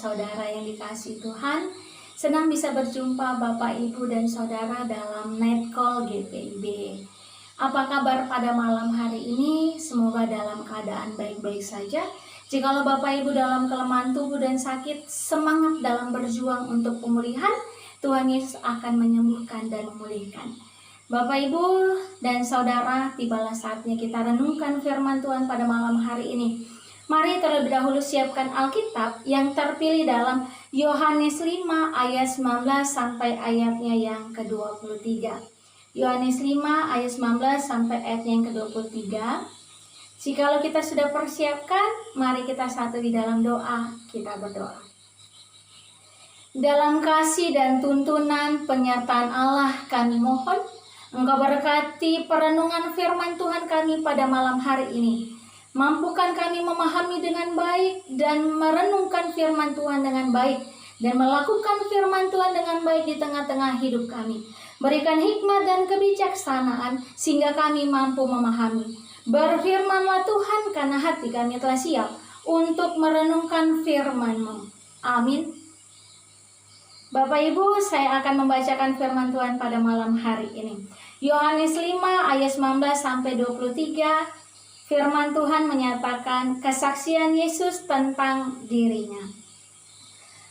saudara yang dikasihi Tuhan, senang bisa berjumpa Bapak, Ibu, dan Saudara dalam Night Call GPIB. Apa kabar pada malam hari ini? Semoga dalam keadaan baik-baik saja. Jikalau Bapak Ibu dalam kelemahan tubuh dan sakit, semangat dalam berjuang untuk pemulihan, Tuhan Yesus akan menyembuhkan dan memulihkan. Bapak Ibu dan Saudara, tibalah saatnya kita renungkan firman Tuhan pada malam hari ini. Mari terlebih dahulu siapkan Alkitab yang terpilih dalam Yohanes 5 ayat 19 sampai ayatnya yang ke-23. Yohanes 5 ayat 19 sampai ayat yang ke-23. Jikalau kita sudah persiapkan, mari kita satu di dalam doa, kita berdoa. Dalam kasih dan tuntunan penyertaan Allah kami mohon, Engkau berkati perenungan firman Tuhan kami pada malam hari ini. Mampukan kami memahami dengan baik dan merenungkan firman Tuhan dengan baik dan melakukan firman Tuhan dengan baik di tengah-tengah hidup kami. Berikan hikmat dan kebijaksanaan sehingga kami mampu memahami. Berfirmanlah Tuhan karena hati kami telah siap untuk merenungkan firman-Mu. Amin. Bapak Ibu, saya akan membacakan firman Tuhan pada malam hari ini. Yohanes 5 ayat 19 sampai 23. Firman Tuhan menyatakan kesaksian Yesus tentang dirinya.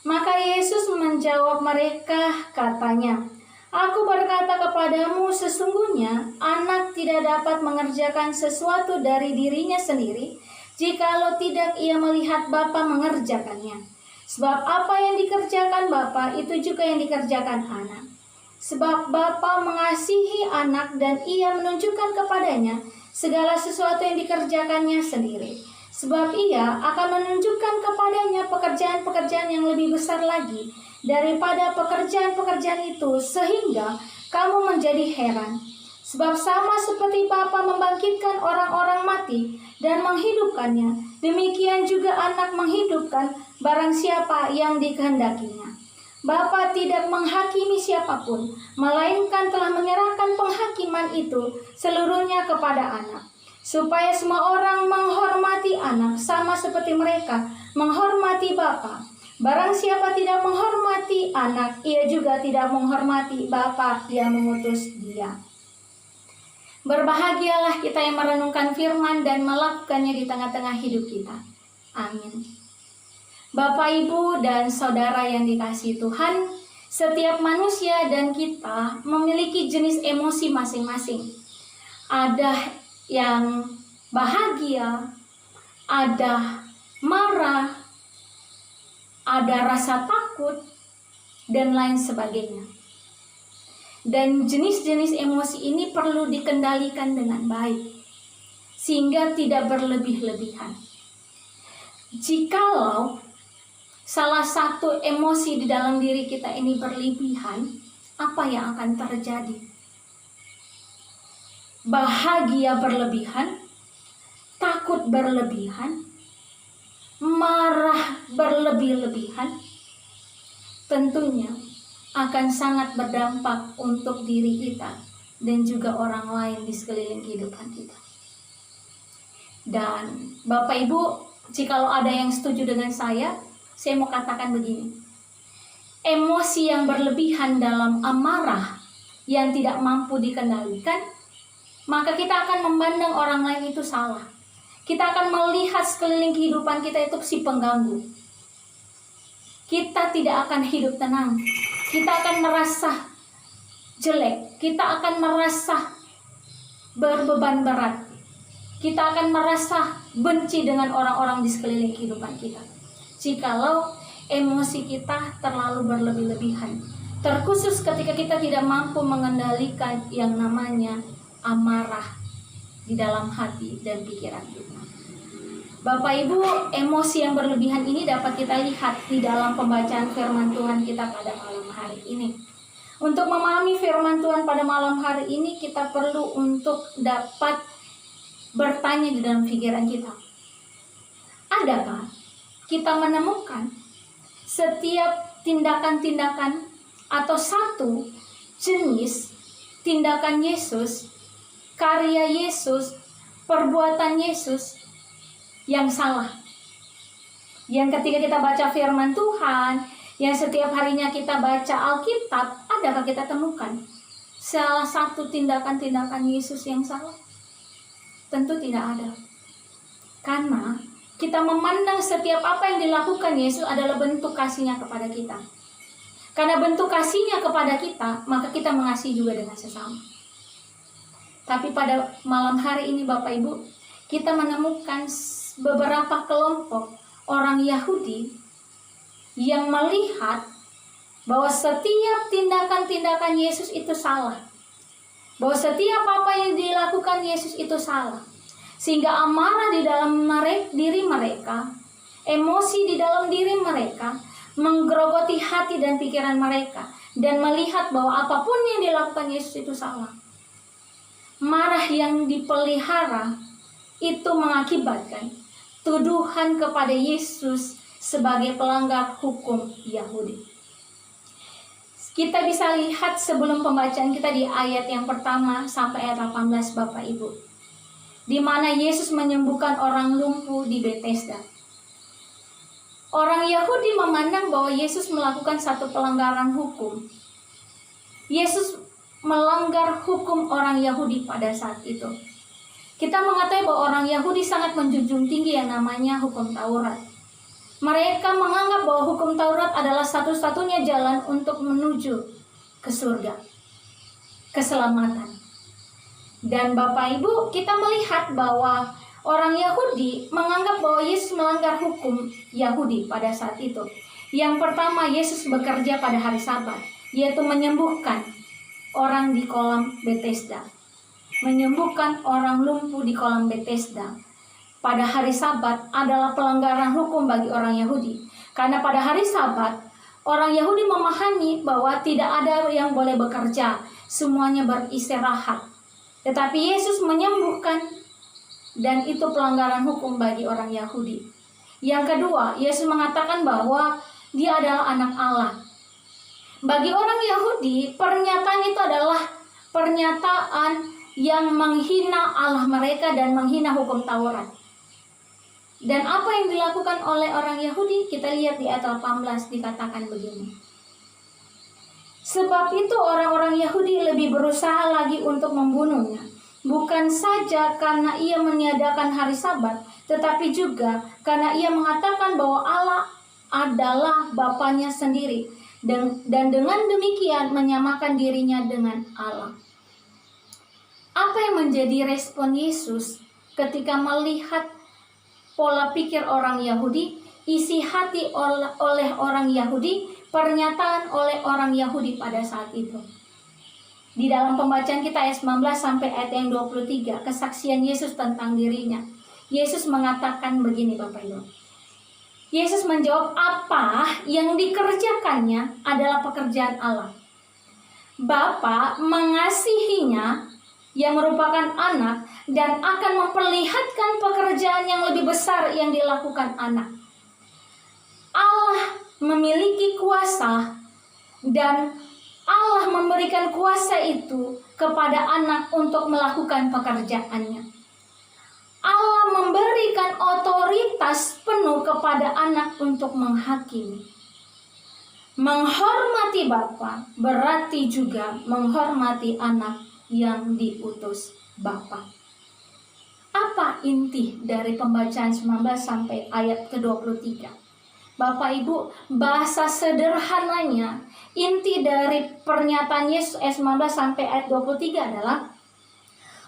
Maka Yesus menjawab mereka, katanya, Aku berkata kepadamu, sesungguhnya anak tidak dapat mengerjakan sesuatu dari dirinya sendiri, jikalau tidak ia melihat Bapa mengerjakannya. Sebab apa yang dikerjakan Bapa, itu juga yang dikerjakan anak. Sebab Bapa mengasihi anak dan ia menunjukkan kepadanya segala sesuatu yang dikerjakannya sendiri. Sebab ia akan menunjukkan kepadanya pekerjaan-pekerjaan yang lebih besar lagi daripada pekerjaan-pekerjaan itu, sehingga kamu menjadi heran. Sebab sama seperti Bapa membangkitkan orang-orang mati dan menghidupkannya, demikian juga anak menghidupkan barang siapa yang dikehendakinya. Bapa tidak menghakimi siapapun, melainkan telah menyerahkan penghakiman itu seluruhnya kepada anak, supaya semua orang menghormati anak sama seperti mereka menghormati Bapa. Barang siapa tidak menghormati anak, ia juga tidak menghormati Bapa yang mengutus dia. Berbahagialah kita yang merenungkan firman dan melakukannya di tengah-tengah hidup kita. Amin. Bapak, Ibu, dan Saudara yang dikasihi Tuhan, setiap manusia dan kita memiliki jenis emosi masing-masing. Ada yang bahagia, ada marah, ada rasa takut, dan lain sebagainya. Dan jenis-jenis emosi ini perlu dikendalikan dengan baik, sehingga tidak berlebih-lebihan. Jikalau salah satu emosi di dalam diri kita ini berlebihan, apa yang akan terjadi? Bahagia berlebihan, takut berlebihan, marah berlebih-lebihan, tentunya akan sangat berdampak untuk diri kita dan juga orang lain di sekeliling kehidupan kita. Dan Bapak Ibu, jikalau ada yang setuju dengan saya mau katakan begini. Emosi yang berlebihan dalam amarah yang tidak mampu dikendalikan, maka kita akan memandang orang lain itu salah. Kita akan melihat sekeliling kehidupan kita itu si pengganggu. Kita tidak akan hidup tenang. Kita akan merasa jelek. Kita akan merasa berbeban berat. Kita akan merasa benci dengan orang-orang di sekeliling kehidupan kita. Jikalau emosi kita terlalu berlebih-lebihan, terkhusus ketika kita tidak mampu mengendalikan yang namanya amarah di dalam hati dan pikiran kita. Bapak Ibu, emosi yang berlebihan ini dapat kita lihat di dalam pembacaan firman Tuhan kita pada malam hari ini. Untuk memahami firman Tuhan pada malam hari ini, kita perlu untuk dapat bertanya di dalam pikiran kita. Adakah kita menemukan setiap tindakan-tindakan atau satu jenis tindakan Yesus, karya Yesus, perbuatan Yesus yang salah? Yang ketika kita baca firman Tuhan, yang setiap harinya kita baca Alkitab, adakah kita temukan salah satu tindakan-tindakan Yesus yang salah? Tentu tidak ada. Karena kita memandang setiap apa yang dilakukan Yesus adalah bentuk kasih-Nya kepada kita. Karena bentuk kasih-Nya kepada kita, maka kita mengasihi juga dengan sesama. Tapi pada malam hari ini Bapak Ibu, kita menemukan beberapa kelompok orang Yahudi yang melihat bahwa setiap tindakan-tindakan Yesus itu salah. Bahwa setiap apa yang dilakukan Yesus itu salah. Sehingga amarah di dalam diri mereka, emosi di dalam diri mereka, menggerogoti hati dan pikiran mereka, dan melihat bahwa apapun yang dilakukan Yesus itu salah. Marah yang dipelihara itu mengakibatkan tuduhan kepada Yesus sebagai pelanggar hukum Yahudi. Kita bisa lihat sebelum pembacaan kita di ayat yang pertama sampai ayat 18 Bapak Ibu, di mana Yesus menyembuhkan orang lumpuh di Betesda. Orang Yahudi memandang bahwa Yesus melakukan satu pelanggaran hukum. Yesus melanggar hukum orang Yahudi pada saat itu. Kita mengetahui bahwa orang Yahudi sangat menjunjung tinggi yang namanya hukum Taurat. Mereka menganggap bahwa hukum Taurat adalah satu-satunya jalan untuk menuju ke surga, keselamatan. Dan Bapak Ibu, kita melihat bahwa orang Yahudi menganggap bahwa Yesus melanggar hukum Yahudi pada saat itu. Yang pertama, Yesus bekerja pada hari Sabat, yaitu menyembuhkan orang di kolam Betesda. Menyembuhkan orang lumpuh di kolam Betesda pada hari Sabat adalah pelanggaran hukum bagi orang Yahudi. Karena pada hari Sabat, orang Yahudi memahami bahwa tidak ada yang boleh bekerja, semuanya beristirahat. Tetapi Yesus menyembuhkan, dan itu pelanggaran hukum bagi orang Yahudi. Yang kedua, Yesus mengatakan bahwa Dia adalah anak Allah. Bagi orang Yahudi, pernyataan itu adalah pernyataan yang menghina Allah mereka dan menghina hukum Taurat. Dan apa yang dilakukan oleh orang Yahudi? Kita lihat di ayat 18 dikatakan begini. Sebab itu orang-orang Yahudi lebih berusaha lagi untuk membunuhnya. Bukan saja karena ia meniadakan hari Sabat, tetapi juga karena ia mengatakan bahwa Allah adalah Bapanya sendiri. Dan dengan demikian menyamakan dirinya dengan Allah. Apa yang menjadi respon Yesus ketika melihat pola pikir orang Yahudi, isi hati oleh orang Yahudi, pernyataan oleh orang Yahudi pada saat itu? Di dalam pembacaan kita ayat 19 sampai ayat yang 23, kesaksian Yesus tentang dirinya. Yesus mengatakan begini Bapak Ibu. Yesus menjawab, apa yang dikerjakannya adalah pekerjaan Allah. Bapa mengasihinya yang merupakan anak dan akan memperlihatkan pekerjaan yang lebih besar yang dilakukan anak. Allah memiliki kuasa dan Allah memberikan kuasa itu kepada anak untuk melakukan pekerjaannya. Allah memberikan otoritas penuh kepada anak untuk menghakimi. Menghormati Bapa berarti juga menghormati anak yang diutus Bapa. Apa inti dari pembacaan 19 sampai ayat ke-23? Bapak Ibu, bahasa sederhananya, inti dari pernyataan Yesus ayat 19 sampai ayat 23 adalah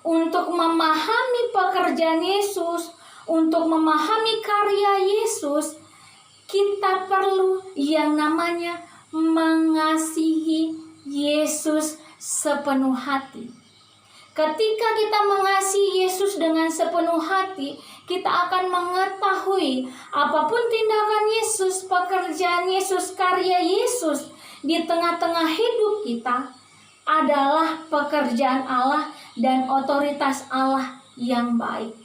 untuk memahami pekerjaan Yesus, untuk memahami karya Yesus, kita perlu yang namanya mengasihi Yesus sepenuh hati. Ketika kita mengasihi Yesus dengan sepenuh hati, kita akan mengetahui apapun tindakan Yesus, pekerjaan Yesus, karya Yesus di tengah-tengah hidup kita adalah pekerjaan Allah dan otoritas Allah yang baik.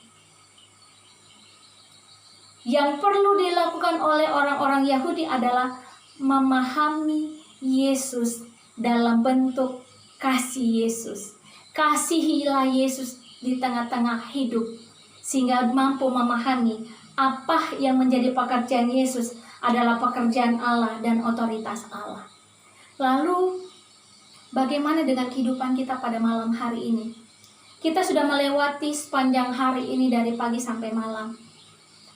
Yang perlu dilakukan oleh orang-orang Yahudi adalah memahami Yesus dalam bentuk kasih Yesus. Kasihilah Yesus di tengah-tengah hidup, sehingga mampu memahami apa yang menjadi pekerjaan Yesus adalah pekerjaan Allah dan otoritas Allah. Lalu, bagaimana dengan kehidupan kita pada malam hari ini? Kita sudah melewati sepanjang hari ini dari pagi sampai malam.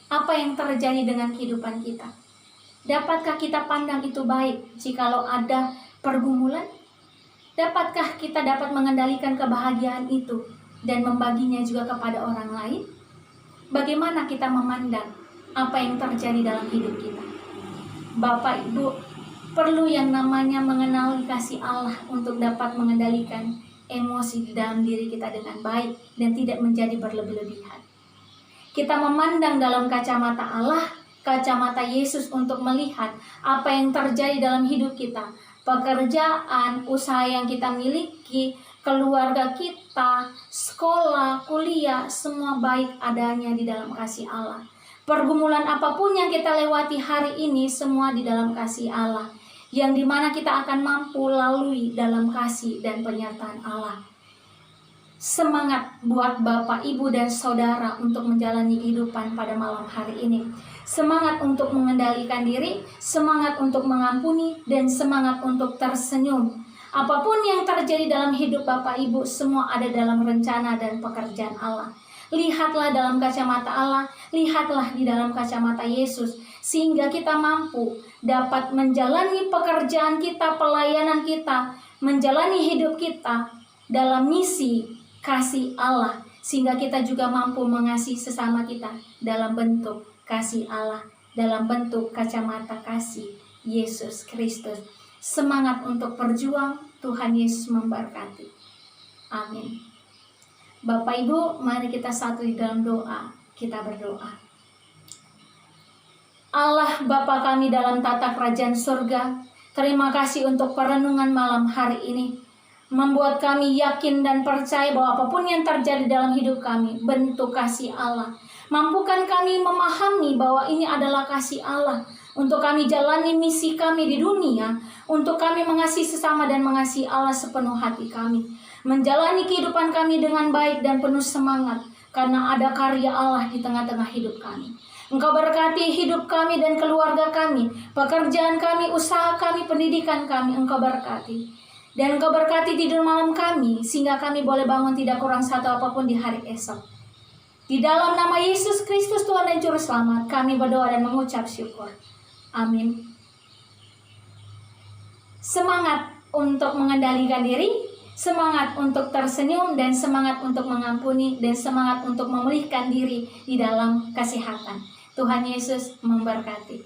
Apa yang terjadi dengan kehidupan kita? Dapatkah kita pandang itu baik jikalau ada pergumulan? Dapatkah kita dapat mengendalikan kebahagiaan itu dan membaginya juga kepada orang lain? Bagaimana kita memandang apa yang terjadi dalam hidup kita? Bapak Ibu, perlu yang namanya mengenali kasih Allah untuk dapat mengendalikan emosi di dalam diri kita dengan baik dan tidak menjadi berlebih-lebihan. Kita memandang dalam kacamata Allah, kacamata Yesus untuk melihat apa yang terjadi dalam hidup kita. Pekerjaan, usaha yang kita miliki, keluarga kita, sekolah, kuliah, semua baik adanya di dalam kasih Allah. Pergumulan apapun yang kita lewati hari ini, semua di dalam kasih Allah. Yang dimana kita akan mampu lalui dalam kasih dan penyertaan Allah. Semangat buat Bapak, Ibu, dan Saudara untuk menjalani kehidupan pada malam hari ini. Semangat untuk mengendalikan diri, semangat untuk mengampuni, dan semangat untuk tersenyum. Apapun yang terjadi dalam hidup Bapak, Ibu, semua ada dalam rencana dan pekerjaan Allah. Lihatlah dalam kacamata Allah, lihatlah di dalam kacamata Yesus, sehingga kita mampu dapat menjalani pekerjaan kita, pelayanan kita, menjalani hidup kita dalam misi kasih Allah, sehingga kita juga mampu mengasihi sesama kita dalam bentuk kasih Allah, dalam bentuk kacamata kasih Yesus Kristus. Semangat untuk berjuang, Tuhan Yesus memberkati. Amin. Bapak Ibu, mari kita satu di dalam doa. Kita berdoa. Allah Bapa kami dalam tata kerajaan surga, terima kasih untuk perenungan malam hari ini. Membuat kami yakin dan percaya bahwa apapun yang terjadi dalam hidup kami, bentuk kasih Allah. Mampukan kami memahami bahwa ini adalah kasih Allah. Untuk kami jalani misi kami di dunia, untuk kami mengasihi sesama dan mengasihi Allah sepenuh hati kami. Menjalani kehidupan kami dengan baik dan penuh semangat, karena ada karya Allah di tengah-tengah hidup kami. Engkau berkati hidup kami dan keluarga kami, pekerjaan kami, usaha kami, pendidikan kami, Engkau berkati. Dan Engkau berkati tidur malam kami, sehingga kami boleh bangun tidak kurang satu apapun di hari esok. Di dalam nama Yesus Kristus Tuhan dan Juru Selamat, kami berdoa dan mengucap syukur. Amin. Semangat untuk mengendalikan diri, semangat untuk tersenyum, dan semangat untuk mengampuni, dan semangat untuk memulihkan diri di dalam kesehatan. Tuhan Yesus memberkati.